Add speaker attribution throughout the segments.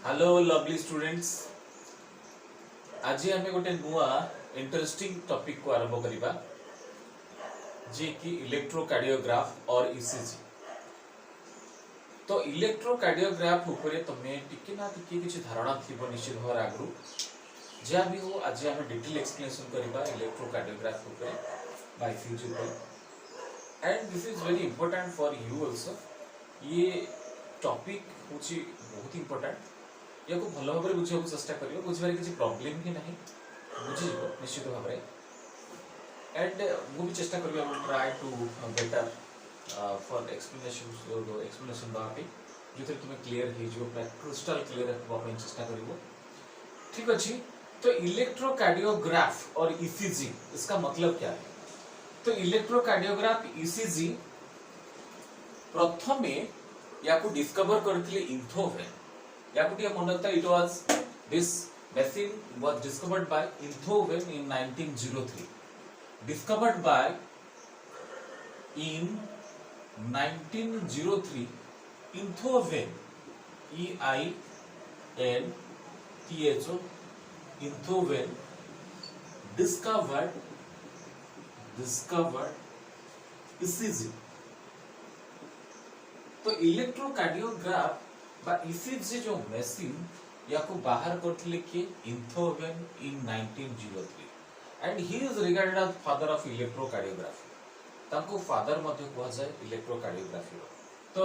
Speaker 1: Hello lovely students. आज आम गोटे नुआ इंटरेस्टिंग टॉपिक को आरंभ करिबा जे कि इलेक्ट्रोकार्डियोग्राफ और ईसीजी। तो इलेक्ट्रोकार्डियोग्राफ उपरे तमे टिके ना टिके किछि धारणा थिबो निश्चित भाव आगु जे भी हो। आज आम डिटेल एक्सप्लेनेशन करिबा इलेक्ट्रोकार्डियोग्राफ उपरे बाय ईसीजी उपरे and this is very important for you also. ये टॉपिक होची बहुत इंपोर्टेंट। या को भल भाव बुझा चेष्टा कर बुझे किसी प्रॉब्लम ही नहीं बुझीज निश्चित भाव एंड मुझे चेष्टा करी try to better for explanation देवाई जो तुम क्लीयर हो क्रिस्टल क्लीयर होगा चेष्टा कर। ठीक अच्छे। तो इलेक्ट्रोकार्डियोग्राफ और ईसीजी इसका मतलब क्या है? तो इलेक्ट्रोकार्डियोग्राफ ईसीजी प्रथमे या को डिस्कवर करथिले इंथोवेन। मन रखता it was this machine was discovered by Inthoven in 1903. Discovered by in 1903 Inthoven EINTHO Inthoven discovered ECG। तो इलेक्ट्रोकार्डियोग्राफ बा ईसीजी जो मशीन या को बाहर करथिले के Einthoven in 1903 and he is regarded as father of electrocardiography. तांको फादर मध्ये कोहा जाय इलेक्ट्रोकार्डियोग्राफी। तो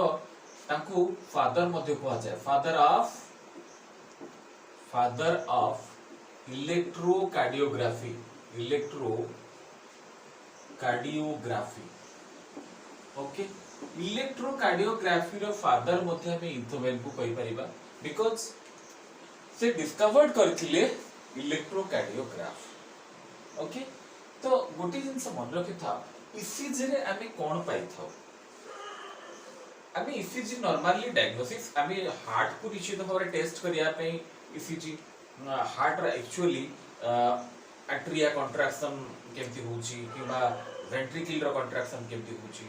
Speaker 1: तांको फादर मध्ये कोहा जाय father of electrocardiography. Okay. Electrocardiography रो फादर मध्ये हमें इंथोवेन को कहि परिबा बिकॉज़ से डिस्कवर्ड करथिले इलेक्ट्रोकार्डियोग्राफ। ओके। तो गोटे जिंस मन रखि था ईसीजी रे हमें कोन पाई थाउ। हमें ईसीजी नॉर्मली डायग्नोसिस हमें हार्ट को निश्चित भाव टेस्ट करिया पे ईसीजी हार्ट रा एक्चुअली आर्टरिया कंट्रैक्शन केमती होची किबा वेंट्रिकल रो कंट्रैक्शन केमती होची।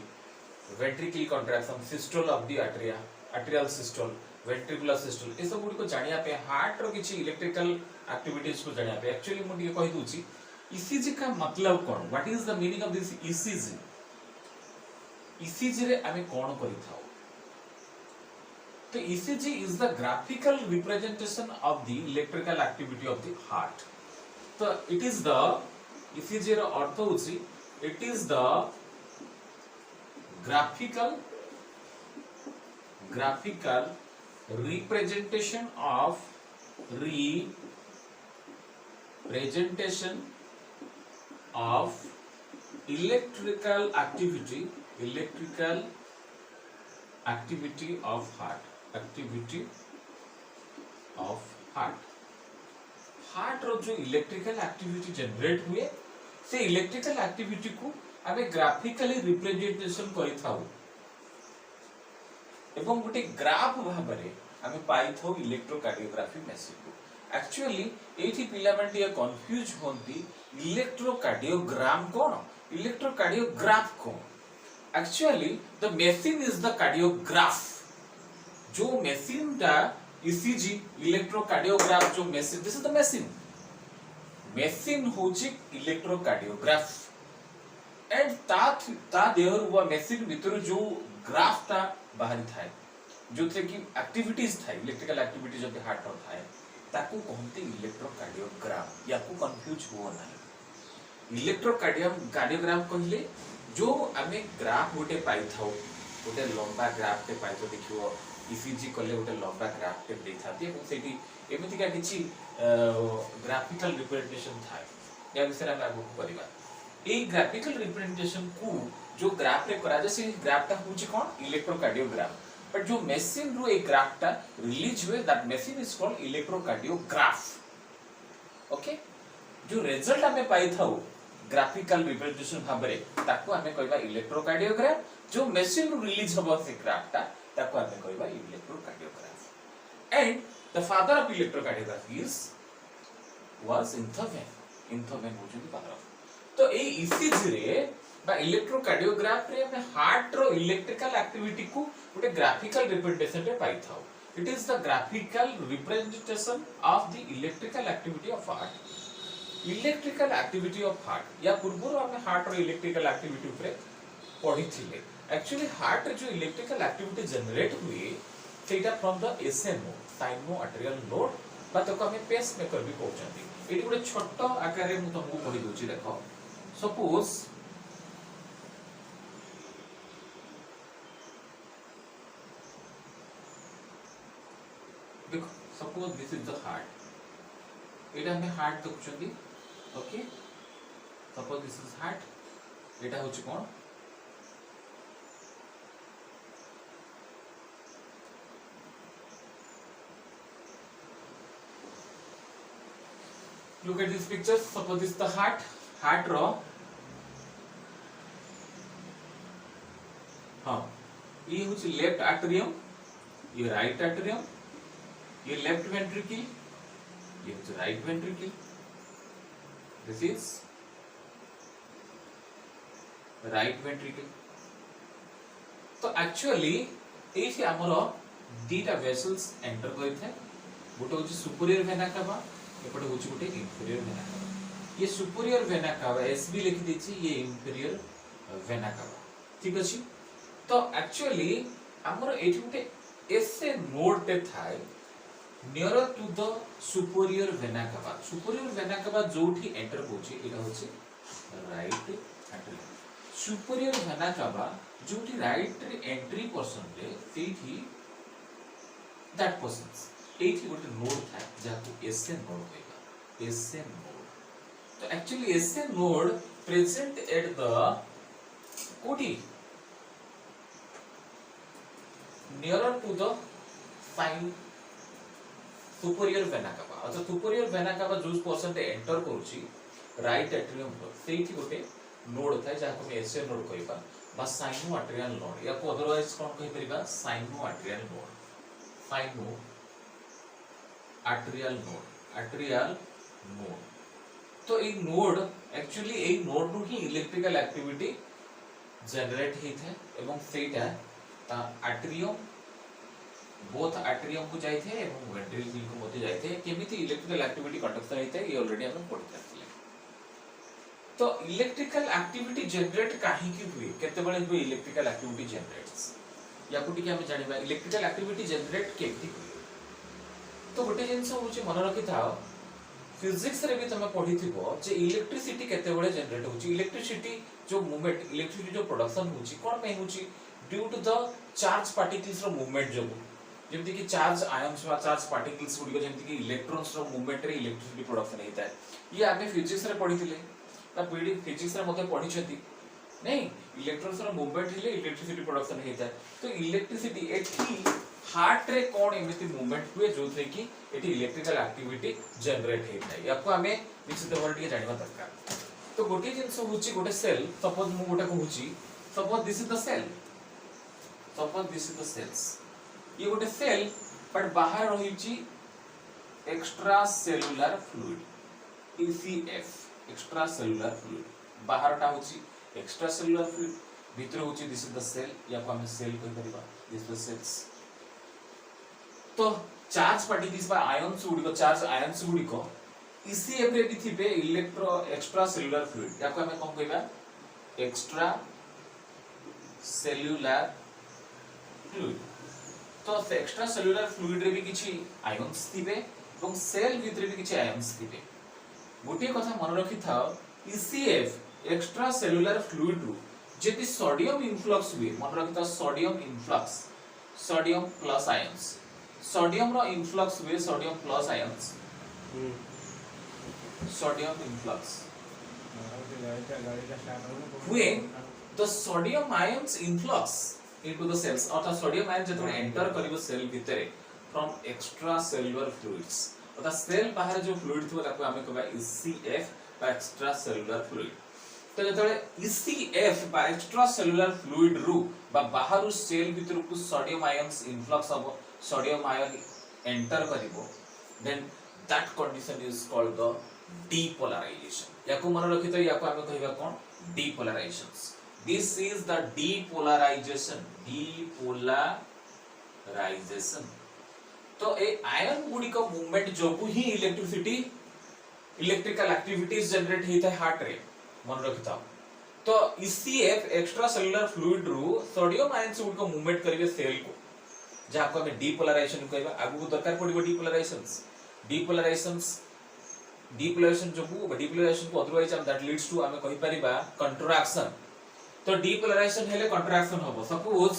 Speaker 1: Ventricle contraction systole of the atria arterial systole ventricular systole ए सब गुडी को जानिया पे हार्ट रो किछि इलेक्ट्रिकल एक्टिविटीज को जानिया पे एक्चुअली मु ये कहि दूची ईसीजी का मतलब कोन what is the meaning of this ECG. ECG रे हमें कोन करि थाउ। तो ECG is the graphical representation of the electrical activity of the heart. तो इट इज द ईसीजी रो अर्थ होची it is the graphical representation of electrical activity of heart रो जो इलेक्ट्रिकल एक्टिविटी जनरेट हुए से इलेक्ट्रिकल एक्टिविटी को हमें ग्राफिकली रिप्रेजेंटेशन करि थाउ एवं गोटे ग्राफ भाबरे हमें पाई थाउ इलेक्ट्रोकार्डियोग्राफी मशीन को। एक्चुअली एठी पिला माने कंफ्यूज होंती इलेक्ट्रोकार्डियोग्राम कोन इलेक्ट्रोकार्डियोग्राफ कोन। Actually the machine is the cardiograph. जो मशीन दा ईसीजी इलेक्ट्रोकार्डियोग्राफ जो machine this is the machine होची इलेक्ट्रोकार्डियोग्राफ एंड ता देहर हुआ मशीन भीतर जो ग्राफ ता बाहर थाए जो थे कि एक्टिविटीज थाए इलेक्ट्रिकल एक्टिविटी जो हार्ट रो थाए ताकू कहते इलेक्ट्रोकार्डियोग्राम। या को कंफ्यूज हो ना। इलेक्ट्रोकार्डियोग्राम कहले जो हमें ग्राफ गोटे पाई थाओ गोटे लंबा ग्राफ ते पाई तो देखियो ईसीजी कले गोटे लंबा ग्राफ ते दे थाती एवं सेठी एमिति का किछि ग्राफिकल रिप्रेजेंटेशन थाए। या विषय हम आगु परिबा ए ग्राफिकल रिप्रेजेंटेशन को जो ग्राफ रे करा जैसे ग्राफ ता होची कोन इलेक्ट्रोकार्डियोग्राम बट जो मशीन रो ए ग्राफ ता रिलीज हुए that machine is called electrocardiograph. Okay. जो रिजल्ट हमें पाई थाउ ग्राफिकल रिप्रेजेंटेशन भाबरे ताको हमें कहबा इलेक्ट्रोकार्डियोग्राम। जो मशीन रो रिलीज होबो से ग्राफ ता ताको हमें कहबा electrocardiograph. And the father of electrocardiography was Einthoven होची फादर ऑफ। तो ए ईसीजी रे बा इलेक्ट्रोकार्डियोग्राफ रे हमें हार्ट रो इलेक्ट्रिकल एक्टिविटी को गोटे ग्राफिकल रिप्रेजेंटेशन रे पाई थाउ It is the graphical representation of the electrical activity of heart. Electrical activity of heart, या पूर्व हमें हार्ट और इलेक्ट्रिकल एक्टिविटी ऊपर पढ़ी थिले. एक्चुअली हार्ट रे जो इलेक्ट्रिकल एक्टिविटी जनरेट हुए सेटा from the SNO sino arterial node बा तको हमें पेस मेकर भी कहउछंती. एटी गोटे छोट आकार रे मु तुमको पढ़ी दोची. देखो सपोज देखो suppose this is the heart. एटा हमें हार्ट देखुछंती. Okay suppose this is heart. एटा होची कोन look at this picture. Suppose this is the heart ro हाँ ये होची लेफ्ट आर्टेरियम, ये राइट आर्टेरियम, ये लेफ्ट वेंट्रिकल, ये होची right ventricle. This is right ventricle. तो एक्चुअली एठी हमरो दीटा वेसल्स एंटर करथे. गोटे होची सुपीरियर वेना कावा, एपटे होची गोटे इंफीरियर वेना कावा. ये सुपीरियर वेना कावा एसबी लिखि देछि, ये इंफीरियर वेना कावा. ठीक अछि. तो एक्चुअली हमरो एठी गोटे एसए नोड ते थाय near to the superior vena cava. Superior vena cava जोठी एंटर होची एटा होची right artery. Superior vena cava जोठी राइट रे एंट्री पर्सन रे सेठी दैट पर्सन एठी गोटे नोड थाय जाको एसए नोड कहबा. SA node. तो actually SA node present at the कोठी nearer to the sign superior vena cava. अच्छा superior vena cava जो पर्सन ते एंटर करूची राइट एट्रियम रो सेठी गोटे नोड थाय जाको हम एसए नोड कहबा बा साइनो आर्टेरियल नोड. या को अदरवाइज कोन कहि परिबा sino arterial node. Sino arterial node. Arterial node. तो ए नोड एक्चुअली ए नोड नु ही इलेक्ट्रिकल एक्टिविटी जनरेट ही थे एवं सेटा आर्टेरियम बोथ आर्टेरियम को जाय थे एवं वेंट्रिकल को मते जाय थे. केमिति इलेक्ट्रिकल एक्टिविटी कंडक्ट होय थे ये ऑलरेडी हम पढ़ चुके. तो इलेक्ट्रिकल एक्टिविटी जनरेट काहे की हुए, केते बळे हुए इलेक्ट्रिकल एक्टिविटी जनरेट्स या को टिके हम जानिबा इलेक्ट्रिकल एक्टिविटी जनरेट केमिति हुए. तो गोटे जिंस होची मन रखि थाओ फिजिक्स रे भी तमे पढी थिबो जे इलेक्ट्रिसिटी केते बळे जनरेट होची. इलेक्ट्रिसिटी जो मूवमेंट इलेक्ट्रिसिटी जो प्रोडक्शन होची कोन पे होची due to the charge particles रो मूवमेंट जो जेमति कि चार्ज आयन्स वा चार्ज पार्टिकल्स गुडी जेमति कि इलेक्ट्रॉन्स रो मूवमेंट रे इलेक्ट्रिसिटी प्रोडक्शन हेता है. ये आगे फिजिक्स रे पढी थिले ता पीडी फिजिक्स रे मते पढी छथि नहीं इलेक्ट्रॉन्स रो मूवमेंट हिले इलेक्ट्रिसिटी प्रोडक्शन हेता है. तो इलेक्ट्रिसिटी एठी हार्ट रे कोन एमिति मूवमेंट हुए जोथे कि एठी इलेक्ट्रिकल एक्टिविटी जनरेट हेता है. याको हमें निश्चित भाବରେ ଟିକେ ଜାଣିବା ଦରକାର. तो गोटे जिंस होची गोटे सेल. सपोज मु गोटे कहूची suppose this is the cell. Suppose this is the cells. ये गोटे सेल बट बाहर रहिची extracellular fluid ECF. Extracellular fluid बाहरटा होची एक्स्ट्रा सेलुलर फ्लूइड भीतर होची दिस इज द सेल. या को हम सेल कहि परिबा दिस द सेल्स. तो चार्ज पार्टिकल्स बा आयन्स गुडी को चार्ज आयन्स गुडी को ईसीएफ रे भी थिबे इलेक्ट्रो एक्स्ट्रा सेलुलर फ्लूइड. या को हम कोन कहबा एक्स्ट्रा सेलुलर फ्लूइड. तो एक्स्ट्रा सेलुलर फ्लूइड रे भी किछि आयन्स थिबे এবং सेल ভিতরে भी किछि आयन्स थिबे. गोटे কথা मन रखि थाओ ईसीएफ एक्स्ट्रा सेलुलर फ्लूइड रु जेति सोडियम इनफ्लक्स हुए मन रखि थाओ sodium influx sodium plus ions. Sodium रो इनफ्लक्स हुए sodium plus ions. Sodium influx हुए the sodium ions influx into the cells अर्थात सोडियम आयन जतने एंटर करिवो सेल भितरे फ्रॉम एक्स्ट्रा सेलुलर फ्लूइड्स. अर्थात सेल बाहर जो फ्लूइड थो ताको हमें कहबा ईसीएफ बा एक्स्ट्रा सेलुलर फ्लूइड. तो जतने ईसीएफ बा एक्स्ट्रा सेलुलर फ्लूइड रु बा बाहर सेल भितर को सोडियम आयन्स इनफ्लक्स हबो सोडियम आयन एंटर करिवो then that condition is called the depolarization. याको मन रखि तो याको हमें कहबा कोन डीपोलराइजेशंस. This is the depolarization. Depolarization. तो ए आयन गुडी का मूवमेंट जोगु ही इलेक्ट्रिसिटी इलेक्ट्रिकल एक्टिविटीज जनरेट होता है हार्ट रे मन रखिता। तो ईसीएफ एक्स्ट्रा सेलुलर फ्लूइड रु सोडियम आयन्स गुडी को मूवमेंट करिवे सेल को जहाँ को हमें डीपोलराइजेशन कहबा आगु को दरकार पड़िबो डीपोलराइजेशन जो डीपोलराइजेशन को अदरवाइज हम दैट लीड्स टू हमें कहि परिबा कंट्रैक्शन। तो डीपोलराइजेशन हेले कंट्रैक्शन होबो। सपोज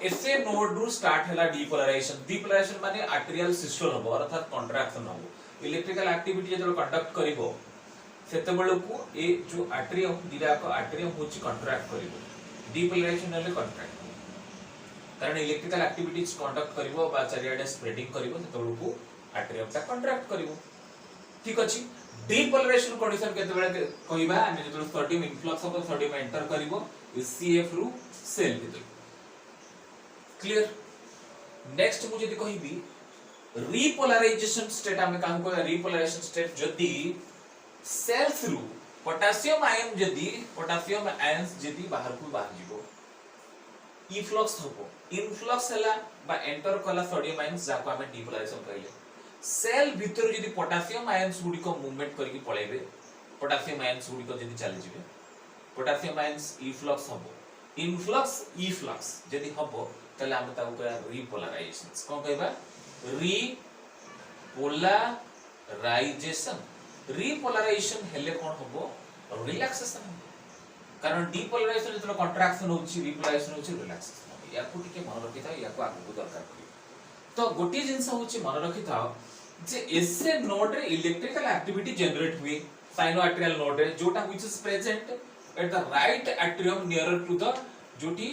Speaker 1: एसे नोड रु स्टार्ट हैला डीपोलराइजेशन माने आर्टेरियल सिस्टोल होबो अर्थात कंट्रैक्शन होबो। इलेक्ट्रिकल एक्टिविटी जब कंडक्ट करिवो सेते बेलकु ए जो आर्टेरियम दिरा को आर्टेरियम होची कंट्रैक्ट करिवो। डीपोलराइजेशन हेले कंट्रैक्ट कारण इलेक्ट्रिकल एक्टिविटीज कंडक्ट करिवो बा चारियाडे स्प्रेडिंग करिवो सेते बेलकु आर्टेरियम ता कंट्रैक्ट करिवो। ठीक अछि। डीपोलराइजेशन कंडीशन केते बेले कहिबा हम जो sodium influx of sodium enter करिवो सीएफ रु सेल भीतर। क्लियर। नेक्स्ट मु जदी कहिबी रिपोलराइजेशन स्टेट हमें काम को रिपोलराइजेशन स्टेट जदी सेल्स रु पोटेशियम आयन्स जदी बाहर को बाहर जीवो इफ्लक्स होबो। इनफ्लक्स हला बा एंटर कला सोडियम आयन्स जाको हमें डीपोलराइजेशन कहले। सेल भीतर जदी पोटेशियम आयन्स गुडी को मूवमेंट करके पळेबे पोटेशियम आयन्स गुडी को जदी चली जिवे पोटेशियम आयन्स इफ्लक्स होबो। इनफ्लक्स इफ्लक्स जदी होबो तले हम ताऊ का रिपोलराइजेशन कोन कहबा रिपोलराइजेशन। रिपोलराइजेशन हेले कोन होबो रिलैक्सेशन होबो कारण डीपोलराइजेशन जतो कंट्रैक्शन होची रिपोलराइजेशन होची रिलैक्सेशन होबो। या को टिके मन रखिता या को आगु दरकार करी। तो गोटी जिंस होची मन रखिता जे एसे नोड रे इलेक्ट्रिकल एक्टिविटी जनरेट हुए साइनोआर्टेरियल नोड रे जोटा which is present at the right atrium nearer to the जोटी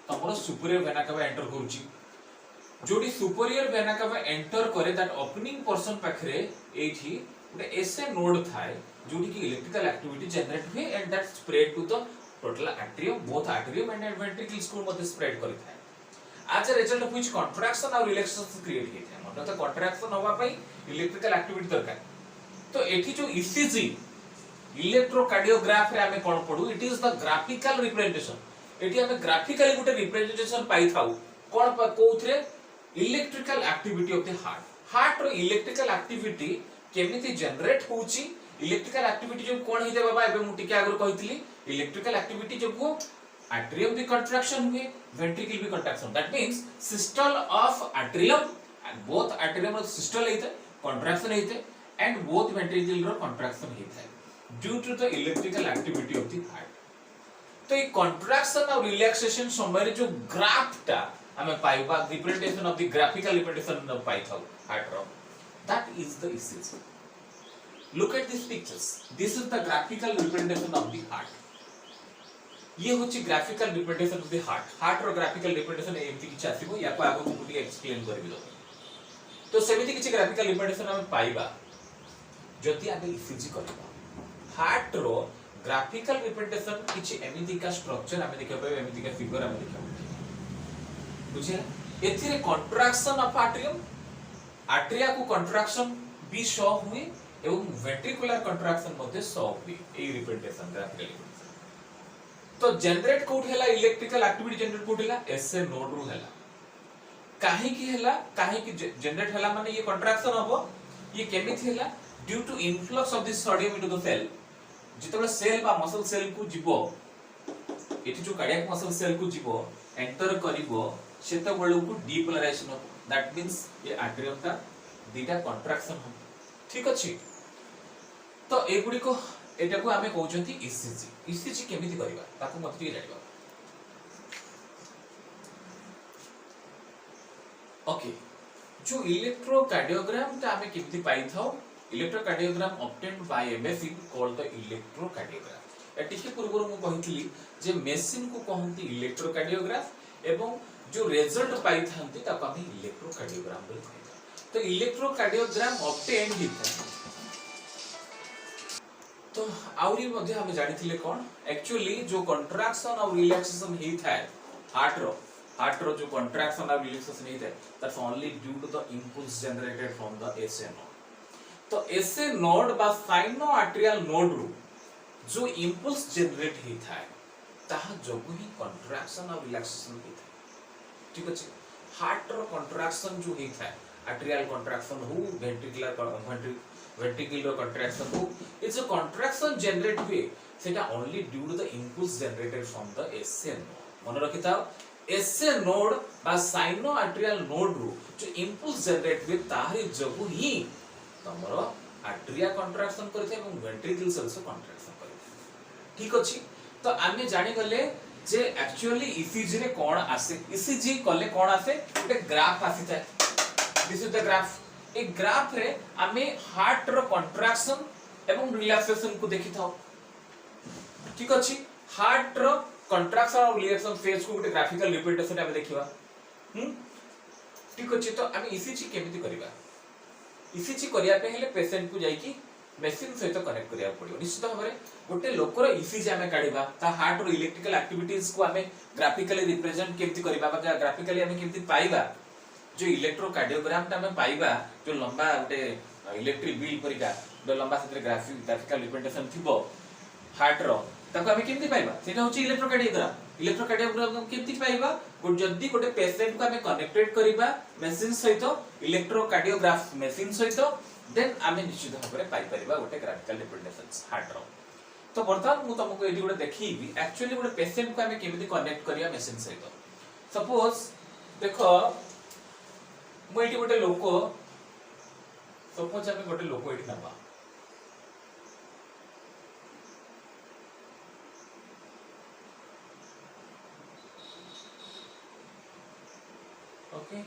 Speaker 1: हमर सुपीरियर वेना कवा एंटर करूची जोटी सुपीरियर वेना कवा एंटर करे दैट ओपनिंग पोर्शन पाखरे एठी गोटे एसे नोड थाए जोटी की इलेक्ट्रिकल एक्टिविटी जनरेट हुए and that spread to the total atrium both atrium and ventricles को मते स्प्रेड करि थाए। as a result of which contraction और relaxation create होता है मतलब तो contraction होवा पई इलेक्ट्रिकल एक्टिविटी दरकार। तो एठी जो ECG इलेक्ट्रोकार्डियोग्राफ रे हमें कोन पढू it is the graphical representation. एठी हमें ग्राफिकली गुटे रिप्रेजेंटेशन पाई थाउ कोन कोथरे electrical activity of the heart रो इलेक्ट्रिकल एक्टिविटी केमिति जनरेट होउची इलेक्ट्रिकल एक्टिविटी जो कोन हिते बाबा एबे मु टिके आगु कहितली इलेक्ट्रिकल एक्टिविटी जो को atrium भी contraction हुए ventricle भी contraction that means systole of atrium and both atrium और systole होता है contraction होता है and both ventricle row contraction होता है due to the electrical activity of the heart। तो ये contraction और relaxation समय जो ग्राफ टा हमें पाइबा representation of the graphical representation पाई था heart row that is the ECG। look at these pictures this is the graphical representation of the heart। ये होची graphical representation of the heart रो ग्राफिकल रिप्रेजेंटेशन एमती किछ आसीबो या को आगो को टिके एक्सप्लेन करबी दो। तो सेमिति किछ ग्राफिकल रिप्रेजेंटेशन हम पाइबा जति आबे ईसीजी करबा हार्ट रो ग्राफिकल रिप्रेजेंटेशन किछ एमिति का स्ट्रक्चर हमें देखै पाबे एमिति का फिगर हमें देखै बुझे एथिरे कंट्रैक्शन ऑफ आर्टेरिया को कंट्रैक्शन भी शो हुए एवं वेंट्रिकुलर कंट्रैक्शन मध्ये शो हुए ए रिप्रेजेंटेशन ग्राफिकल। तो जनरेट कोड हैला इलेक्ट्रिकल एक्टिविटी जनरेट कोड हैला एसए नोड रु हैला काहे की जनरेट हैला माने ये कंट्रैक्शन हबो ये केमिति हैला due to influx of this sodium into the cell जितबे सेल बा मसल सेल को जिवो एठी जो कार्डियक मसल सेल को जिवो एंटर करिवो सेते बेलु को डीपोलराइजेशन हो दैट मींस ये आर्टेरियम का दीटा कंट्रैक्शन हो। ठीक अछि। तो एगुडी को एटा को हमें कहउचंती ईसीजी केमिति करबा ताको मत टिके जानिबा। ओके जो इलेक्ट्रोकार्डियोग्राम ता हमें केमिति पाई थाओ electrocardiogram obtained by a machine called the electrocardiograph. एटी के पूर्व मु कहितली जे मशीन को कहंती इलेक्ट्रोकार्डियोग्राफ एवं जो रिजल्ट पाई थांती ताको हमें इलेक्ट्रोकार्डियोग्राम बोल कहता। तो इलेक्ट्रोकार्डियोग्राम ऑब्टेन्ड हिता तो आउरी मध्ये हम जानिथिले कोन एक्चुअली जो कंट्रैक्शन और रिलैक्सेशन ही था हार्ट रो जो कंट्रैक्शन और रिलैक्सेशन ही था that's only due to the impulse generated from the SA node. तो एसए नोड बा साइनो आर्टेरियल नोड रो जो इंपल्स जनरेट ही था ताहा जोगु ही कंट्रैक्शन और रिलैक्सेशन ही था। ठीक अछि। हार्ट रो कंट्राक्शन जो ही था आर्टेरियल कंट्राक्शन हो वेंट्रिकुलर कंट्राक्शन हो इट्स अ कंट्राक्शन जनरेट हुए सेटा only due to the impulse generated from the SA node मन रखि थाओ एसए नोड बा साइनो आर्टेरियल नोड रो जो इंपल्स जनरेट हुए तारि जगु ही तमरो आर्टेरिया कंट्राक्शन करथे एवं वेंट्रिकल्स आल्सो कंट्राक्शन करथे ठीक अछि तो आमे जानि गले जे एक्चुअली ईसीजी रे कोन आसे ईसीजी कले कोन आसे गोटे ग्राफ आसी थाए this is the graph A graph रे आमे हार्ट रो कंट्राक्शन एवं रिलैक्सेशन को देखि थाओ ठीक अछि हार्ट रो कंट्राक्शन और रिलैक्सेशन फेज को गोटे ग्राफिकल रिप्रेजेंटेशन आमे देखिबा ठीक अछि तो आमे ईसीजी केमिति करिबा ईसीजी करिया पे हेले पेशेंट को जाई कि मेशिन सहित कनेक्ट करिया पड़ियो निश्चित भाबरे गोटे लोकर ईसीजी आमे काढिबा ता हार्ट रो इलेक्ट्रिकल एक्टिविटीज को आमे ग्राफिकली रिप्रेजेंट केमिति करिबा बा ग्राफिकली आमे केमिति पाइबा जो इलेक्ट्रोकार्डियोग्राम ता आमे पाइबा जो लंबा गोटे इलेक्ट्रिक बिल परिका जो लंबा सेते ग्राफिकल रिप्रेजेंटेशन थिबो हार्ट रो ताको आमे केमिति पाइबा सेटा होची इलेक्ट्रोकार्डियोग्राम केमिति पाइबा गुड जदी गोटे पेशेंट को आमे कनेक्टेड करिबा मेशिन सहित इलेक्ट्रोकार्डियोग्राफ मेशिन सहित देन आमे निश्चित भाबरे पाइ परिबा गोटे ग्राफिकल रिप्रेजेंटेशंस हार्ट रो तो वर्तमान मु तुमको एडी गोटे देखिबी एक्चुअली गोटे पेशेंट को आमे केमिति कनेक्ट करिया मेशिन सहित सपोज देखो मु एडी गोटे लोको सपोज आमे गोटे लोको एडी नबा ओके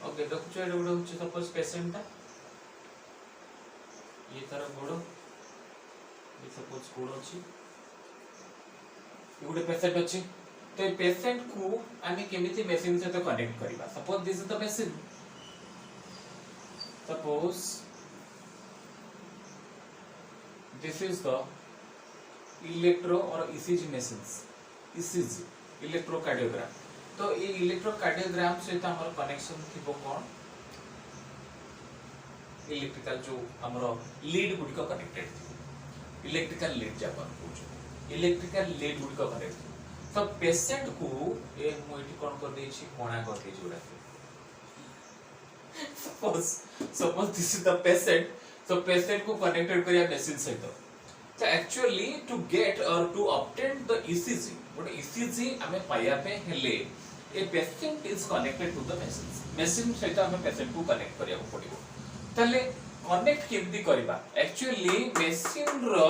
Speaker 1: ओके देखो एडे गोटे होची सपोज पेशेंट ता ये तार गोड़ ये सपोज गोड़ अछि ये गोटे पेशेंट अछि तो ए पेशेंट को आमे केमिति मशीन से तो कनेक्ट करबा suppose this is the machine suppose this is the electro और ईसीजी मशीन्स ईसीजी इलेक्ट्रोकार्डियोग्राम तो ये इलेक्ट्रोकार्डियोग्राम से हमर कनेक्शन थिबो कोन इलेक्ट्रिकल जो हमर लीड गुडी को कनेक्टेड थी इलेक्ट्रिकल लीड जापन पूछ इलेक्ट्रिकल लीड गुडी को कनेक्ट तो पेशेंट को ए मोइटी कोन कर देछि कोना कर के जोड़ा suppose this is the patient so patient को कनेक्टेड करिया मशीन सहित तो एक्चुअली टू गेट और to obtain the ECG but ECG हमें पाया पे हेले a patient is connected to the machine सहित हमें पेशेंट को कनेक्ट करिया पड़िबो तले कनेक्ट केमती करबा एक्चुअली मशीन रो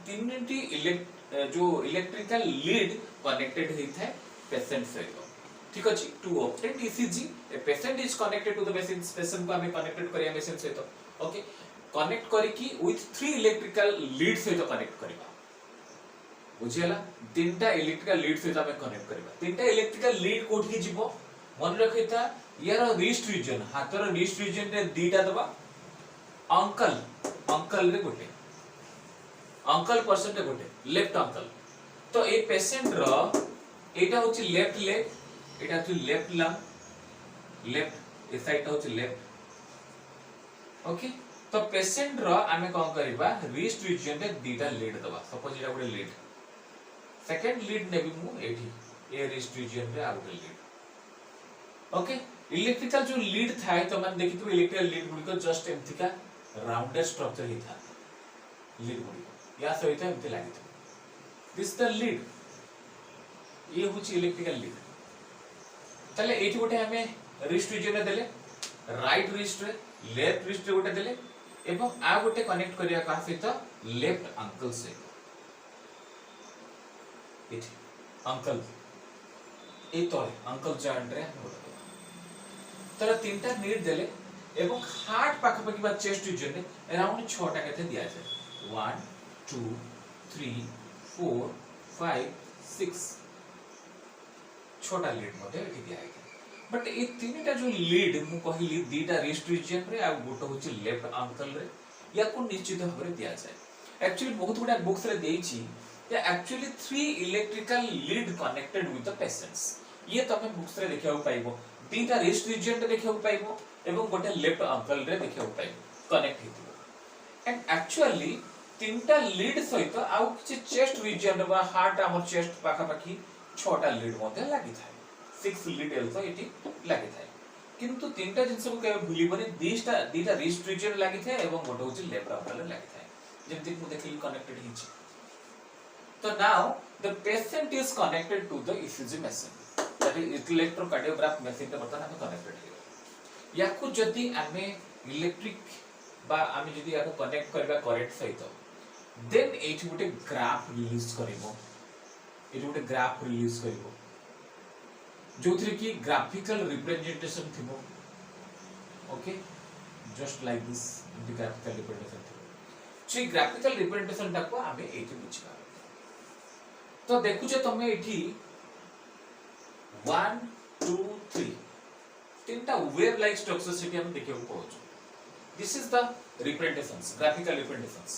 Speaker 1: तीनटी जो इलेक्ट्रिकल लीड कनेक्टेड होई थाए पेशेंट सहित ठीक अछि to obtain ECG a patient is connected to the machine patient को हमें कनेक्टेड करिया मशीन सहित ओके कनेक्ट करिकी विथ 3 इलेक्ट्रिकल लीड सहित कनेक्ट करबा बुझियला तीनटा इलेक्ट्रिकल लीड सहित हमें कनेक्ट करबा तीनटा इलेक्ट्रिकल लीड कोठी जीवो मन रखिता यार रिस्ट रीजन हाथर रिस्ट रीजन रे दीटा दबा अंकल रे गोटे अंकल पर्सन रे गोटे लेफ्ट अंकल तो ए पेशेंट रो एटा होची लेफ्ट लेग एटा होची लेफ्ट लंग लेफ्ट ए साइड होची लेफ्ट ओके तो पेशेंट रो आमे कोन करबा रिस्ट रीजन रे दीटा लीड दबा सपोज एटा गोटे लीड सेकंड लीड नेबी मु एठी ए रिस्ट रीजन रे आ गोटे लीड ओके इलेक्ट्रिकल जो लीड थाए तो मन देखि तो इलेक्ट्रिकल लीड गुडी को जस्ट एमथिका राउंडेड स्ट्रक्चर ही था लीड गुडी या सहित एमथि लागि था दिस द लीड ये होची इलेक्ट्रिकल लीड ताले एठी गोटे हमें रिस्ट रीजन देले राइट रिस्ट रे लेफ्ट रिस्ट रे गोटे देले एवं आ गोटे कनेक्ट करिया का सहित लेफ्ट अंकल से एठी अंकल ए तळे अंकल जॉइंट रे गोटे तर तीनटा नीड देले एवं हार्ट पाख पाखी बा चेस्ट रीजन रे अराउंड 6 टा केते दिया जाय 1 2 3 4 5 6 छोटा लीड मते एठी दिया है बट ए तीनटा जो लीड मु कहली दीटा रिस्ट रीजन रे आ गोटो होची लेफ्ट अंकल रे या को निश्चित भाबरे दिया जाय एक्चुअली बहुत गुडा बुक्स रे देइची या actually 3 electrical lead connected with the patients ये तमे बुक्स रे देखियो पाइबो दीटा रिस्ट रीजन रे देखियो पाइबो एवं गोटे लेफ्ट अंकल रे देखियो पाइबो कनेक्ट हितो एंड एक्चुअली तीनटा लीड सहित आउ किछि चेस्ट रीजन बा हार्ट हमर चेस्ट पाखा पाखी 6टा लीड मते लागि थाए 6 लीड एल्सो इटी लागि थाए किंतु तीनटा जिंस को केबे भूलिबनी दीटा रिस्ट रीजन लागि थाए एवं गोटे होछि लेफ्ट अंकल रे लागि थाए जेमति मु देखिली कनेक्टेड हिछि तो now the patient is connected to the ECG machine that is electrocardiograph machine के बर्तन हम कनेक्टेड हियो याकू जदी आमे इलेक्ट्रिक बा आमे जदी याकू कनेक्ट करबा करेक्ट सहित देन एठी गोटे ग्राफ रिलीज करिवो एठी गोटे ग्राफ रिलीज करिवो जोथरे की ग्राफिकल रिप्रेजेंटेशन थिबो okay just like this the graphical representation थिबो छी ग्राफिकल रिप्रेजेंटेशन टाको आमे एठी बुझिबा तो देखु जे तमे एठी 1 2 3 तीनटा वेव लाइक स्ट्रक्चर सेठी हम देखियो पहुंचो this is the representations graphical representations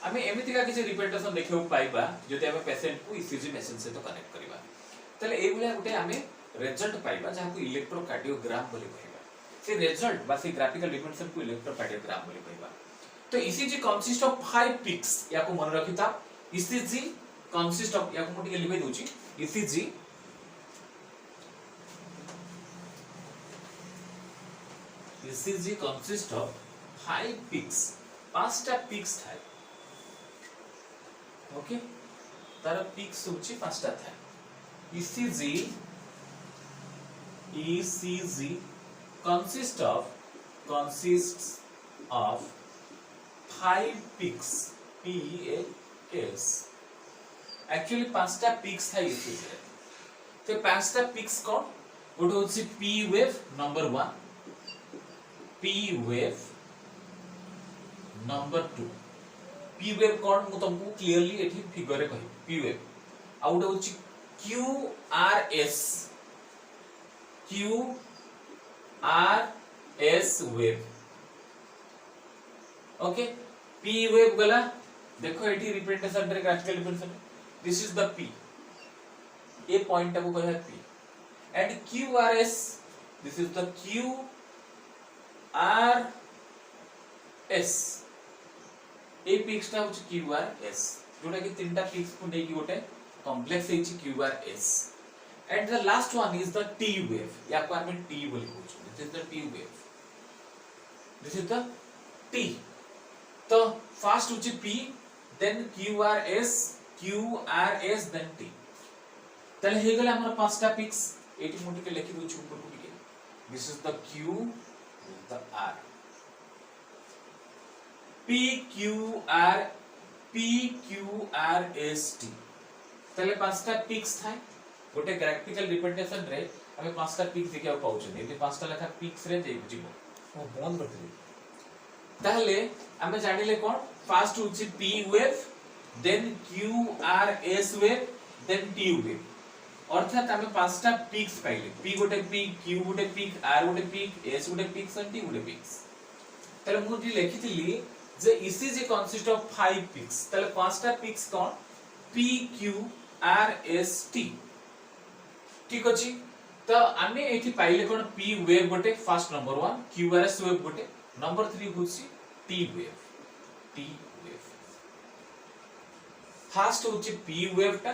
Speaker 1: आमे एमिति का किछि रिप्रेजेंटेशन देखियो पाइबा जदि आमे पेशेंट को ईसीजी मशीन से तो कनेक्ट करिबा तले ए बुला गुटे आमे रिजल्ट पाइबा जहा को इलेक्ट्रोकार्डियोग्राम बोली कहबा से रिजल्ट बा से ग्राफिकल रिप्रेजेंटेशन को इलेक्ट्रोकार्डियोग्राम बोली कहबा तो ईसीजी कंसिस्ट ऑफ 5 पीक्स या को मन रखिता ईसीजी कंसिस्ट ऑफ या को मोटी लिखै दोची ECG consists of 5 peaks 5टा peaks थाए ओके तार peaks होची 5टा थाए ECG consists of 5 peaks PEAKS actually 5टा peaks थाए ECG रे तो 5टा peaks कोन गोटे होची P wave number 1 P wave number 2 P wave कोन मु तुमको क्लियरली एठी फिगर रे कहि P wave आउट होची QRS wave okay P wave गला देखो एठी रिप्रेजेंटेशन रे graphical representation this is the P a point को कहै P and QRS this is the QRS a peaks ता होची QRS जोटा कि तीनटा पिक्स को नै कि गोटे कॉम्प्लेक्स हेची QRS and the last one is the T wave या को हम T बोली कहू this is the T wave this is the T तो फर्स्ट होची P then QRS then T तले हे गेला हमर पांचटा पिक्स एटी मोटी के लिखि दोछु ऊपर को के this is the Q the R PQRST तले पांचटा पिक्स थाए गोटे ग्राफिकल रिप्रेजेंटेशन रे हमें पांचटा पिक्स देखिया पाउछ एते पांचटा लेखा पिक्स रे देइ बुझिबो ओ बंद करथि ताहले हमें जानिले कोन फर्स्ट होची P wave then QRS wave then T wave अर्थात हमें पांचटा पिक्स पाइले P गोटे पिक Q गोटे पिक R गोटे पिक S गोटे पिक और T गोटे पिक्स तले मु जे लिखितली जे ECG कंसिस्ट ऑफ 5 पिक्स तले पांचटा पिक्स कोन P Q R S T ठीक अछि तो हमें एठी पाइले कोन P वेव गोटे फर्स्ट नंबर 1 QRS वेव गोटे नंबर 3 होछि T वेव फर्स्ट होछि P वेव टा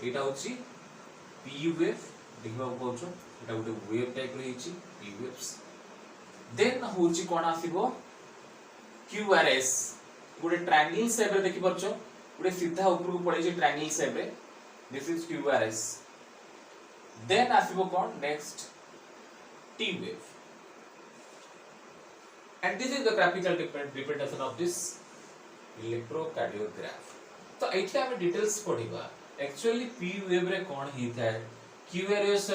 Speaker 1: एटा होछि P wave देखबा पहुचो एटा गोटे वेव टाइप रे हिची P waves देन होची कोन आसीबो QRS गोटे ट्रायंगल शेप रे देखि परछो गोटे सीधा ऊपर को पड़े जे ट्रायंगल शेप रे दिस इज QRS देन आसीबो कोन next T wave. And this is the graphical representation of this electrocardiograph. तो एठी हम डिटेल्स पढिबा एक्चुअली P वेव रे कोन हिथाय, QRS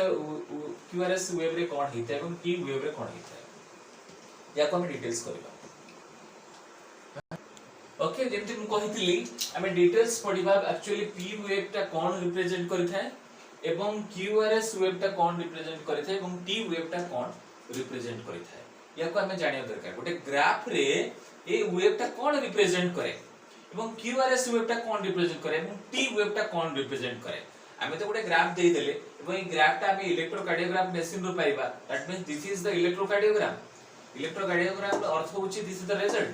Speaker 1: वेव रे कोन हिथाय एवं T वेव रे कोन हिथाय या को हम डिटेल्स करबा. ओके जेमति हम कहितली हम डिटेल्स पढिबा एक्चुअली P वेव ता कोन रिप्रेजेंट करिथाय एवं QRS वेव ता कोन रिप्रेजेंट करिथाय एवं T वेव ता कोन रिप्रेजेंट करिथाय या को हम जानिया दरकार. गोटे ग्राफ रे ए वेव ता कोन रिप्रेजेंट करे एवं QRS वेव टा कोन रिप्रेजेंट करे एवं T वेव टा कोन रिप्रेजेंट करे. आमे तो गोटे ग्राफ देई देले एवं ए ग्राफ टा आमे इलेक्ट्रोकार्डियोग्राफ मशीन रो पाइबा. That means this is the electrocardiogram. Electrocardiogram रो अर्थ होची दिस इज द रिजल्ट.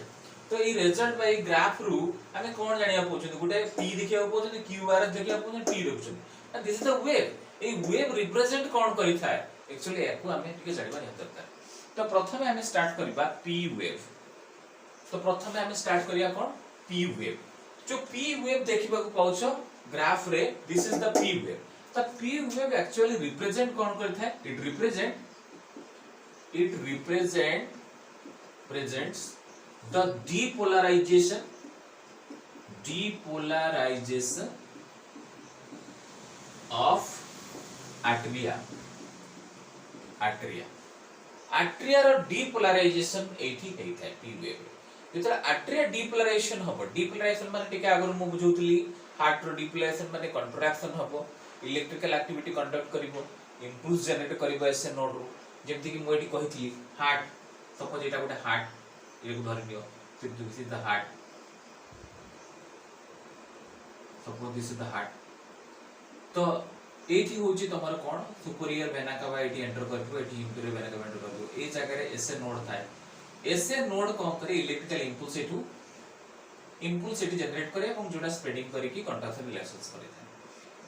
Speaker 1: तो ई रिजल्ट बाय ग्राफ रु आमे कोन जानिया पोछन गोटे P देखिया पोछन QRS देखिया पोछन T देखछन. And this is the wave. ए वेव रिप्रेजेंट कोन करि थाए एक्चुअली एको आमे टिके जानिबा दरकार. तो प्रथमे आमे स्टार्ट करबा P वेव. तो प्रथमे आमे स्टार्ट करिया कोन P wave. जो P wave देखिबा को पाउछो ग्राफ रे this is the P wave. तो P wave एक्चुअली रिप्रेजेंट कोन करथाय it represents the depolarization of atria रो depolarization एठी हेइथाय P wave. जेतरा आट्रिया डिपोलराइजेशन हबो. डिपोलराइजेशन माने टिके आगर मु बुझौतली हार्ट रो डिपोलराइजेशन माने कंट्रैक्शन हबो, इलेक्ट्रिकल एक्टिविटी कंडक्ट करिवो, इंपल्स जनरेट करिवो एसे नोड रो. जेमति कि मु एठी कहितली हार्ट सपोज एटा गोटे हार्ट एगो धरि neo. This is the heart. Suppose this is the heart. तो एठी होची तमर कोन सुपीरियर वेना कावा एठी एंटर करबो, एठी इंफीरियर वेना कावा एंटर करबो. ए जगह रे एसे नोड थाए. ऐसे नोड को करे इलेक्ट्रिकल इंपल्स एटू जनरेट करे और जोडा स्प्रेडिंग करे की कंट्रैक्शन रिलेशंस करे था.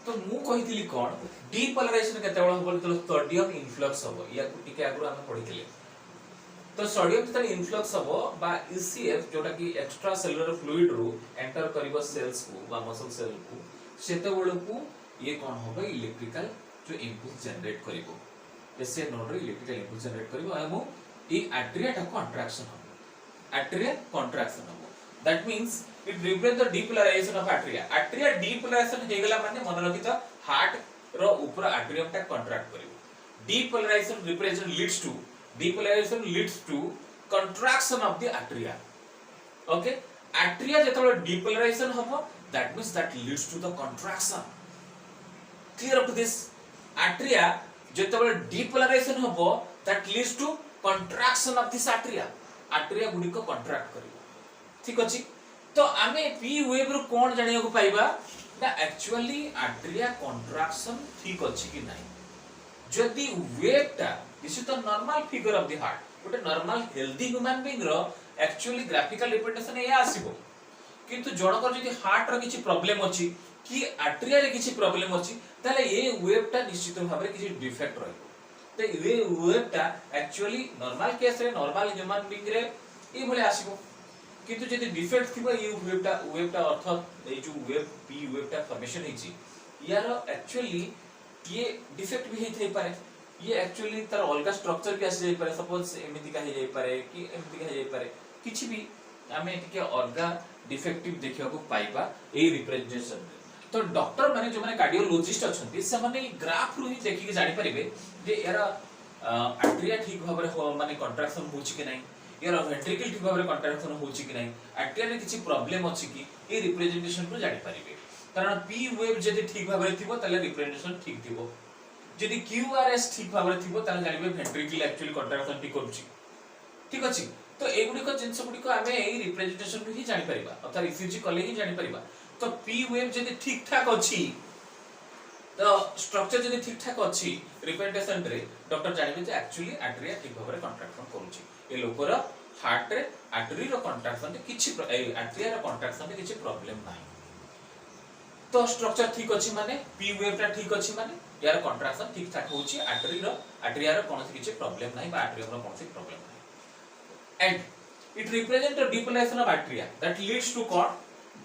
Speaker 1: तो मु कहितली कोन डिपोलराइजेशन केतेबेला होबो तो सोडियम इनफ्लक्स होबो या टिके आगु हम पढितले. तो सोडियम तले इनफ्लक्स होबो बा ECF जोडा की एक्स्ट्रा सेलुलर फ्लूइड रो एंटर करिवो सेल्स को बा मसल सेल को सेतेबेला को ये कोन होबो इलेक्ट्रिकल जो इंपल्स जनरेट करिवो. ऐसे नोड रे इलेक्ट्रिकल इंपल्स जनरेट करिवो एवं ई आट्रिया टा कॉन्ट्रैक्शन हो. आट्रिया कॉन्ट्रैक्शन हो. That means it represent the depolarization of atria. Atria depolarization हेगला माने मन रखितो हार्ट रो ऊपर आट्रियम टा कॉन्ट्रैक्ट करिवो. Depolarization leads to contraction of the atria. Okay atria जेतबे डिपोलराइजेशन होबो that means that leads to the contraction. Clear up to this. Atria जेतबे डिपोलराइजेशन होबो that leads to contraction of this atria गुडी को contract करिवो. ठीक अछि. तो आमे P वेव रो कोन जानिया को पाइबा ना एक्चुअली आट्रिया कंट्रैक्शन ठीक अछि कि नाही. जदी वेव ता this is the normal figure of the heart. गोटे नॉर्मल हेल्दी ह्यूमन बीइंग रो एक्चुअली ग्राफिकल रिप्रेजेंटेशन या आसीबो. किंतु जणकर जदी हार्ट रो किछि प्रॉब्लम अछि कि आट्रिया रे किछि प्रॉब्लम अछि ताले ए वेव ता निश्चित भाबरे किछि डिफेक्ट रहइबो. तो ये वेव ता एक्चुअली नॉर्मल केस रे नॉर्मल ह्यूमन बीइंग रे ए भले आसीबो. किंतु जदी डिफेक्ट थिबो ये वेव ता अर्थ ए जो वेव P वेव ता फॉर्मेशन हिची यार एक्चुअली ये डिफेक्ट भी हेथै पारे. ये एक्चुअली तार अलगा स्ट्रक्चर भी आसी जाय पारे. सपोज एमिति का हे जाय पारे कि एमिति का हे जाय पारे किछि भी हमें टिके अलगा डिफेक्टिव देखिया को पाइबा ए रिप्रेजेंटेशन. तो डॉक्टर माने जो माने कार्डियोलॉजिस्ट अछंती से माने ग्राफ रु ही देखि के जानि परिबे जे यार आट्रिया ठीक भाबरे माने कंट्रैक्शन होछि कि नाही, यार वेंट्रिकल ठीक भाबरे कंट्रैक्शन होछि कि नाही, आट्रिया रे किछि प्रॉब्लम अछि कि ए रिप्रेजेंटेशन रु जानि परिबे. कारण P वेव जदि ठीक भाबरे थिबो ताले रिप्रेजेंटेशन ठीक थिबो. जदि QRS ठीक भाबरे थिबो ताले जानिबे वेंट्रिकल एक्चुअली कंट्रैक्शन ठीक करूछि. ठीक अछि. तो एगुडी को जिंस गुडी को हमें ए रिप्रेजेंटेशन रु ही जानि परिबा अर्थात ECG कले ही जानि परिबा. तो P वेव जदि ठीक ठाक अछि तो स्ट्रक्चर जदि ठीक ठाक अछि रिप्रेजेंटेशन रे डॉक्टर जानिबे जे एक्चुअली आट्रिया ठीक भाबरे कंट्रैक्शन करूछि. ए लोकर हार्ट रे आर्टरी रो कंट्रैक्शन रे किछि आट्रिया रो कंट्रैक्शन रे किछि प्रॉब्लम नाही. तो स्ट्रक्चर ठीक अछि माने P वेव ता ठीक अछि माने यार कंट्रैक्शन ठीक ठाक होछि. आट्रिया रो कोनोसी किछि प्रॉब्लम नाही बा आट्रियम रो कोनोसी प्रॉब्लम नाही. And it represents the depolarization of atria that leads to what?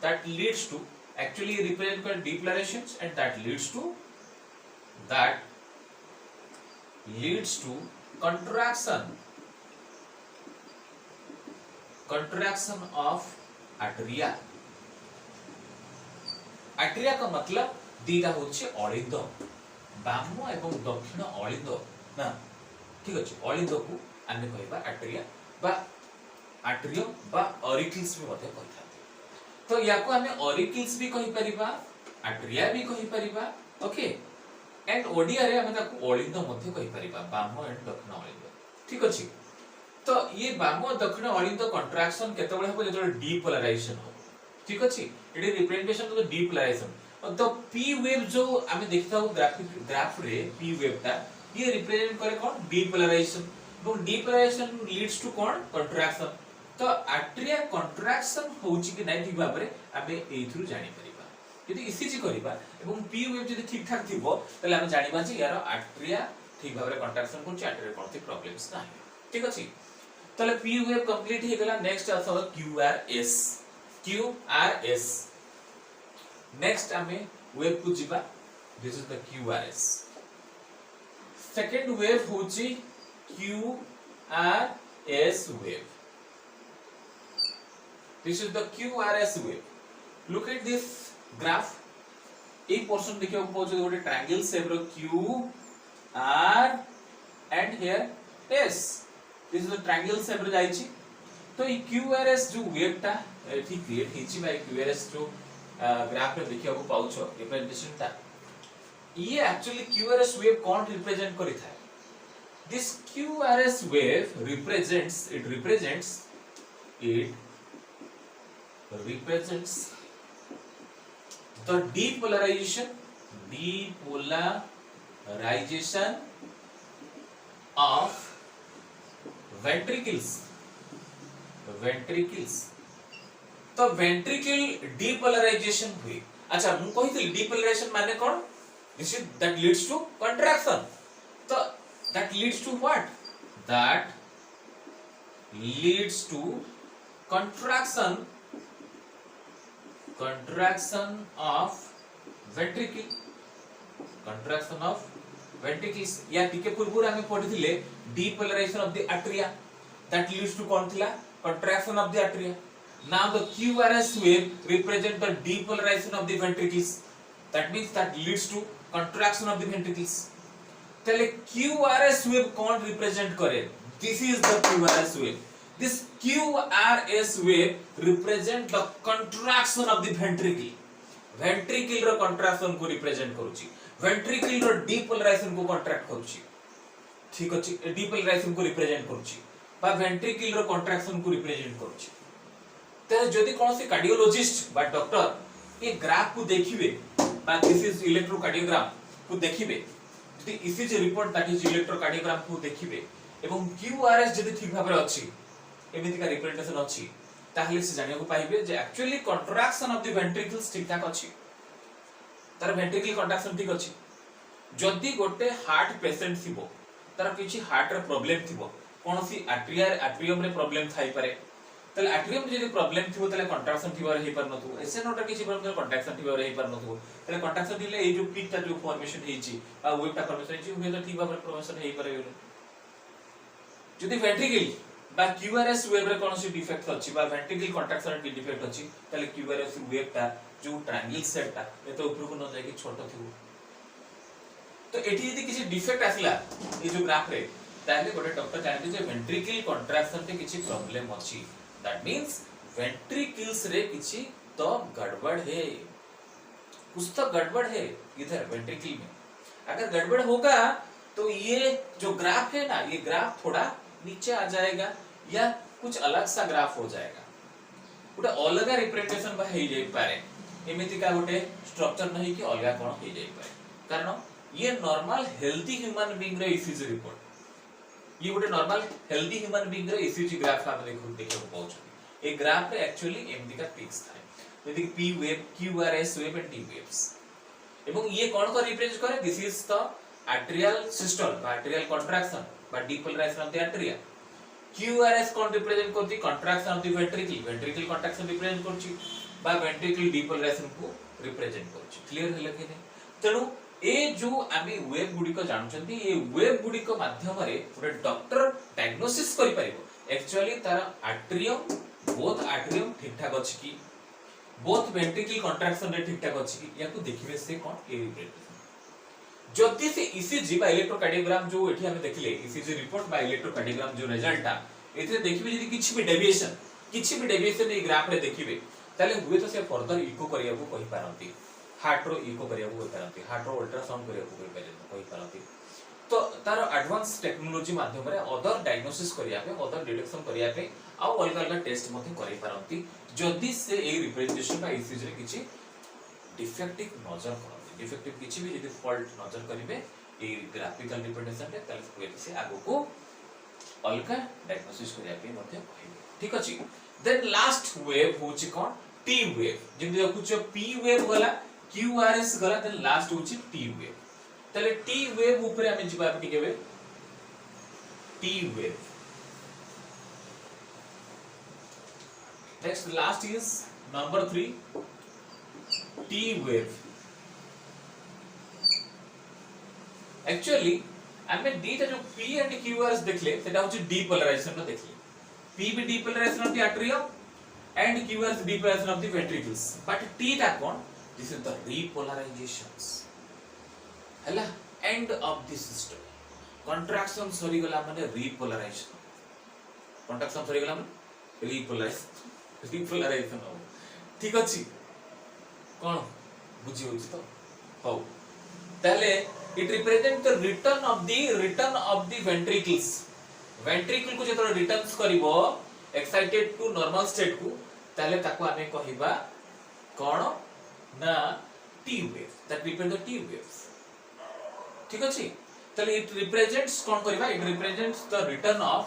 Speaker 1: That leads to actually represent depolarizations and that leads to contraction of arteria. Arteria का मतलब दीटा होछि अलिंद, बाम एवं दक्षिण अलिंद ना, ठीक अछि। अलिंद को आमे कहबा आर्टेरिया बा आर्टेरियम बा ऑरिकल्स भी मते कहथा। तो याको आमे ऑरिकल्स भी कहि परिबा, आर्टेरिया भी कहि परिबा, ओके। एंड ओडिया रे आमे ताको अलिंद मते कहि परिबा, बाम एंड दक्षिण अलिंद, ठीक अछि। तो ये बाम दक्षिण अलिंद कंट्रैक्शन केतेबेले हो जेतो डीपोलराइजेशन हो, ठीक अछि। It is representation of the depolarisation. तो पी वेव जो आमे देखता हो ग्राफ रे, पी वेव ता ये रिप्रेजेंट करे कोन डीपोलराइजेशन, तो डीपोलराइजेशन लीड्स टू कोन कंट्रैक्शन। तो आर्टेरिया कंट्रैक्शन होउची कि नै ठीक भाबरे आमे एथुरु जानि परिबा। यदि ईसीजी करिबा एवं पी वेव जदि ठीक ठाक थिबो तले आमे जानिबा जे यार आर्टेरिया ठीक भाबरे कंट्रैक्शन करछि, आर्टेरिया कोनथि प्रॉब्लम्स नै, ठीक अछि। तले पी वेव कंप्लीट हे गेला। नेक्स्ट आसो क्यूआरएस। क्यूआरएस नेक्स्ट आमे वेव को जिबा। This is the QRS. Second wave होची QRS wave. This is the QRS wave. Look at this graph. ए पोर्शन देखियो पहुंचे गोटे ट्रायंगल शेप रो Q R and here S. This is the triangle shape रो जाईची। तो ई क्यूआरएस जो वेव ता एठी क्रिएट हिची बाय क्यूआरएस जो ग्राफ रे देखियो को पाउछो रिप्रेजेंटेशन ता, ये एक्चुअली क्यूआरएस वेव कोन रिप्रेजेंट करि थाए। This QRS wave represents the depolarization of ventricles। तो वेंट्रिकल डीपोलराइजेशन हुए। अच्छा मु कहितली डीपोलराइजेशन माने कोन? This is that leads to contraction. तो that leads to what? That leads to contraction of ventricles। या टिके पूर्व हमें पढिथिले depolarization of the arteria, that leads to कोन थिला? contraction of the arteria। Now the QRS wave represent the depolarization of the ventricles, that means that leads to contraction of the ventricles। तले QRS wave कौन represent करे? This is the QRS wave। This QRS wave represent the contraction of the ventricle। ventricle row contraction को represent करूची, ventricle रो depolarization को contract करूची, ठीक अछि। depolarization को represent करूची बा वेंट्रिकल रो कंट्रैक्शन को रिप्रेजेंट करूची। त जदी कोनसी कार्डियोलॉजिस्ट बा डॉक्टर ए ग्राफ को देखिबे बा दिस इज इलेक्ट्रोकार्डियोग्राम को देखिबे, जदी ECG report that is electrocardiogram को देखिबे एवं क्यूआरएस जदी ठीक भाबरे अछि, एमिति का रिप्रेजेंटेशन अछि, ताहले से जानिया को पाइबे जे actually contraction of the ventricles ठीक ठाक अछि, तार वेंट्रिकल कंट्रैक्शन ठीक अछि। जदी गोटे हार्ट पेशेंट थिबो, तार किछि हार्ट रे प्रॉब्लम थिबो, कोनसी आर्टेरियम रे प्रॉब्लम थाई पारे, तले आर्टेरियम जदी प्रॉब्लम थिबो तले कंट्रैक्शन थिबार हे पर नथु, एसे नोटा किछि प्रॉब्लम कंट्रैक्शन थिबार हे पर नथु, तले कंट्रैक्शन दिले ए जो पीक ता जो फॉर्मेशन हेछि आ वेव ता फॉर्मेशन हेछि हुए तो ठीक भाबरे फॉर्मेशन हे पारे। जदी वेंट्रिकल बा क्यूआरएस वेव रे कोनसी डिफेक्ट अछि बा वेंट्रिकल कंट्रैक्शन के डिफेक्ट अछि, तले क्यूआरएस वेव ता जो ट्रायंगल सेट ता ए तो ऊपर को न जाय कि छोटो थिबो। तो एठी यदि किछि डिफेक्ट आसला ए जो ग्राफ रे, ताले गोटे डॉक्टर जानते जे वेंट्रिकल कंट्रैक्शन ते किछि प्रॉब्लम अछि, दैट मींस वेंट्रिकल्स रे किछि तो गड़बड़ है, कुछ तो गड़बड़ है इधर वेंट्रिकल में। अगर गड़बड़ होगा तो ये जो ग्राफ है ना, ये ग्राफ थोड़ा नीचे आ जाएगा या कुछ अलग सा ग्राफ हो जाएगा, गोटे अलग रिप्रेजेंटेशन बा हे जाय पारे, एमिति का गोटे स्ट्रक्चर नहीं कि अलग कोन हे जाय पारे। कारण ये नॉर्मल हेल्दी ह्यूमन बीइंग रे ईसीजी रिपोर्ट, ये गोटे नॉर्मल हेल्दी ह्यूमन बीइंग रे ईसीजी ग्राफ हम देखो पाउछ। ए ग्राफ रे एक्चुअली एमडी का पिक्स थाए, जदि P wave, QRS wave and T waves. एवं ये कोन को रिप्रेजेंट करे? This is the arterial systole बा आर्टेरियल कंट्रैक्शन बा depolarization of the arteria. QRS कोन रिप्रेजेंट करती? Contraction of the ventricle, ventricle contraction represent करची बा वेंट्रिकल डीपोलराइजेशन को रिप्रेजेंट करची। क्लियर है कि नहीं? तेनु ए जो आमे वेव गुडी को जानछंती ए वेव गुडी को माध्यम रे पूरा डॉक्टर डायग्नोसिस करि परिबो एक्चुअली तार आर्टरियम बोथ आर्टरियम ठीक ठाक अछि कि बोथ वेंट्रिकल कंट्रैक्शन रे ठीक ठाक अछि कि याकू देखिबे से कोन ए रिप्रेजेंट जति से ईसीजी बा इलेक्ट्रोकार्डियोग्राम जो एठी हमें देखले ईसीजी रिपोर्ट बा इलेक्ट्रोकार्डियोग्राम जो रिजल्ट आ एथे देखिबे यदि किछि भी डेविएशन ए ग्राफ रे देखिबे ताले हुए तो से फर्दर इको करिया को कहि पारंती हार्ट रो इको करिया को कहि पारंती हार्ट रो अल्ट्रासाउंड करिया को कहि पारंती तो तार एडवांस टेक्नोलॉजी माध्यम रे अदर डायग्नोसिस करिया पे अदर डिटेक्शन करिया पे आ अलग अलग टेस्ट मध्ये करि पारंती जदि से ए रिप्रेजेंटेशन बा ईसीजी रे किछि डिफेक्टिव नजर करंती डिफेक्टिव किछि भी यदि फॉल्ट नजर करिवे ए ग्राफिकल रिप्रेजेंटेशन रे ताले हुए से आगो को अलग डायग्नोसिस करिया पे मध्ये कहिबे ठीक अछि देन लास्ट वेव होछि कोन T wave Zeme देखुछ P wave गला क्यूआरएस गला देन लास्ट होछि टी वेव तले टी वेव ऊपर हमें जिबा पे केबे T wave next last is number 3 T wave actually हमें दीटा जो पी एंड क्यूआरएस देखले सेटा होछि डीपोलराइजेशन रो देखले P be depolarization of the atrium and Q as depolarization of the ventricles. But T टा कौन? This is the repolarizations. हैला end of the system. Contraction सरी गला माने repolarization. Contraction सरी गला माने repolarization हो. ठीक अछि. कौन बुझी होछि तो? हो. ताले it represent the return of the ventricles. Ventricle को जेतो रिटर्न्स करिवो एक्साइटेड टू नॉर्मल स्टेट को ताले ताको आमे कहिबा कोन ना T wave that represent the T waves ठीक अछि ताले इट रिप्रेजेंट्स कोन करिबा it represents the return of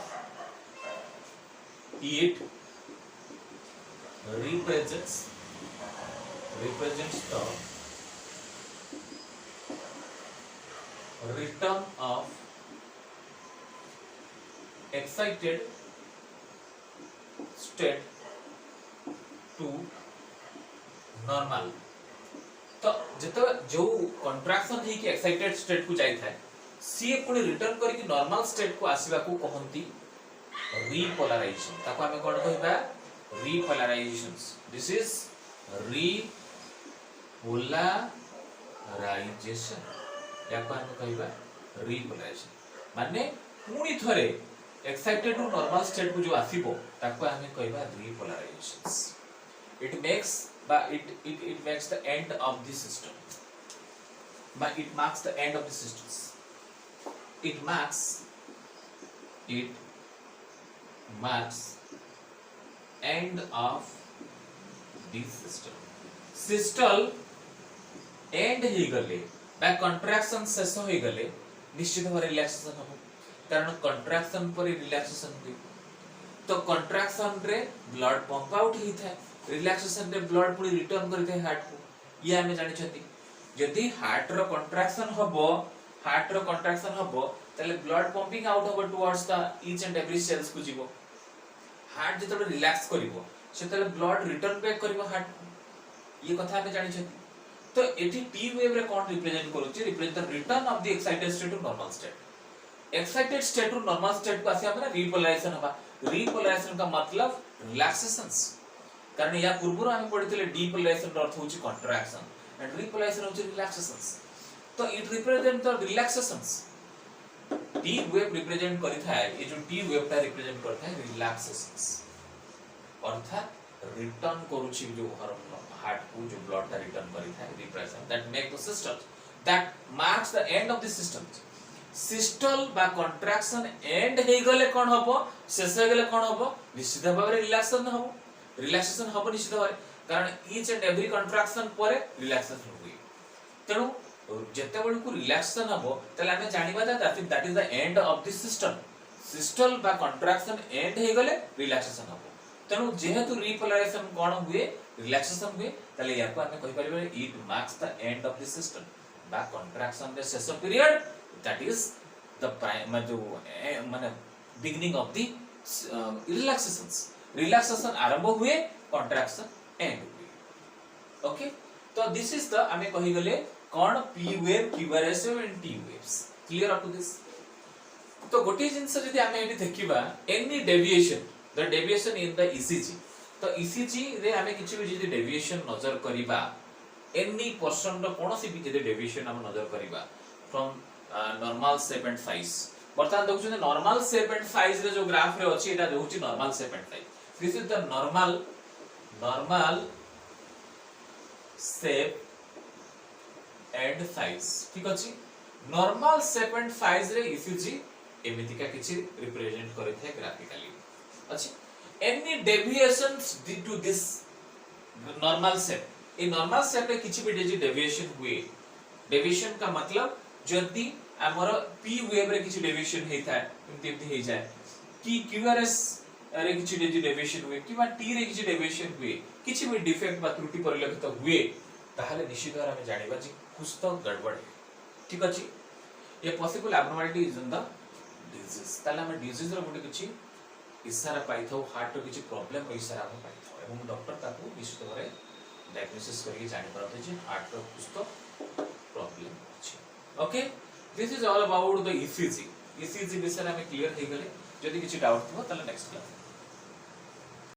Speaker 1: it represents the return of excited state to normal तो जेतो जो कंट्रैक्शन ही कि एक्साइटेड स्टेट को जाई थाए सी पुनी रिटर्न करी कि नॉर्मल स्टेट को आसीबा को कहंती रीपोलराइजेशन ताको हमें कोन कहबा रीपोलराइजेशंस दिस इज रीपोलराइजेशन याको हमें कहबा रीपोलराइजेशन माने पुनी थरे एक्साइटेड टू नॉर्मल स्टेट को जो आसीबो ताको हमें कहबा रीपोलराइजेशंस it makes the end of the system but it marks the end of the systems it marks end of the system end ही गले बा कंट्रैक्शन शेष हो गले निश्चित भाव रिलैक्सेशन हो कारण कंट्रैक्शन पर रिलैक्सेशन हुए तो कंट्रैक्शन रे ब्लड पंप आउट ही था रिलैक्सेशन रे ब्लड पुनी रिटर्न करते हार्ट को ये हमें जानि छथि यदि हार्ट रो कंट्रैक्शन हबो तले ब्लड पंपिंग आउट हबो towards the each and every cells को जीवो हार्ट जतले रिलैक्स करिवो सेतले ब्लड रिटर्न बैक करिवो हार्ट को ये कथा हमें जानि छथि तो एठी टी वेव रे कोन रिप्रेजेंट करूची represent the return of the excited state to normal state excited state to normal state को आसी हमरा रीपोलराइजेशन हबा रीपोलराइजेशन का मतलब रिलैक्सेशंस कारण या पूर्व हम पढ़ितले डीपोलराइजेशन रो अर्थ होची कंट्रैक्शन एंड रीपोलराइजेशन होची रिलैक्सेशंस तो it represent the relaxations T wave represent करिथाय ए जो टी वेव ता रिप्रेजेंट करथाय रिलैक्सेशंस अर्थात रिटर्न करूची जो हार्ट को जो ब्लड ता रिटर्न करिथाय represent that make the system that marks the end of the system systole बा कंट्रैक्शन एंड हे गले कोन हबो शेष हे गले कोन हबो निश्चित भाव रिलैक्सेशन हबो निश्चित भाव कारण ईच एंड एवरी कंट्रैक्शन परे रिलैक्सेशन हुई तेनु जेते बळ को रिलैक्सेशन हबो तले हमें जानिबा that is the end of the system systole बा कंट्रैक्शन एंड हे गले रिलैक्सेशन हबो तेनु जेहेतु रिपोलराइजेशन कोन हुए रिलैक्सेशन हुए तले याको हमें कहि परिबे it marks the end of the system बा कंट्रैक्शन रे शेष पीरियड that is the माने beginning of the relaxation आरंभ हुए contraction end हुए ओके तो this is the हमें कहि गले कौन P wave, Q R S wave and T waves. Clear up to this? तो गोटे जिनस जदि आमे एठी देखिबा any deviation, the deviation in the ECG, तो ईसीजी रे आमे किछि भी जदि डेविएशन नजर करिबा, एनी पर्सन रो कोनोसी भी जदि डेविएशन हम नजर करिबा from normal shape and size, बर्तमान देखुछन नॉर्मल शेप एंड साइज रे जो ग्राफ रे अछि एटा रहउछि normal shape and size. This is the normal shape and size, ठीक अछि। नॉर्मल शेप एंड साइज रे ईसीजी एमिति का किछि रिप्रेजेंट करे थे ग्राफिकली अछि। Any deviations due to this normal shape, ए नॉर्मल शेप रे किछि भी डेविएशन हुए, डेविएशन का मतलब जदि हमर पी वेव रे किछि डेविएशन हेता है एमति हे जाय कि क्यूआरएस रे किछि डेविएशन हुए कि टी रे किछि डेविएशन हुए, किछि भी डिफेक्ट बा त्रुटि परिलक्षित हुए, ताहले निश्चित भाବରେ हम जानिबा जे कुछ तो गड़बड़ है, ठीक अछि। ये possible abnormality is in the disease, ताले हम डिजीज रो गुटे किछि इशारा पाइथौ, हार्ट रो किछि प्रॉब्लम रो इशारा हम पाइथौ एवं डॉक्टर ताकू निश्चित भाବରେ डायग्नोसिस करके जानि परत जे हार्ट रो कुछ तो प्रॉब्लम अछि। Okay, this is all about the ECG. ECG विषय में क्लियर हे गले, जदि किछि डाउट हो ताले नेक्स्ट क्लास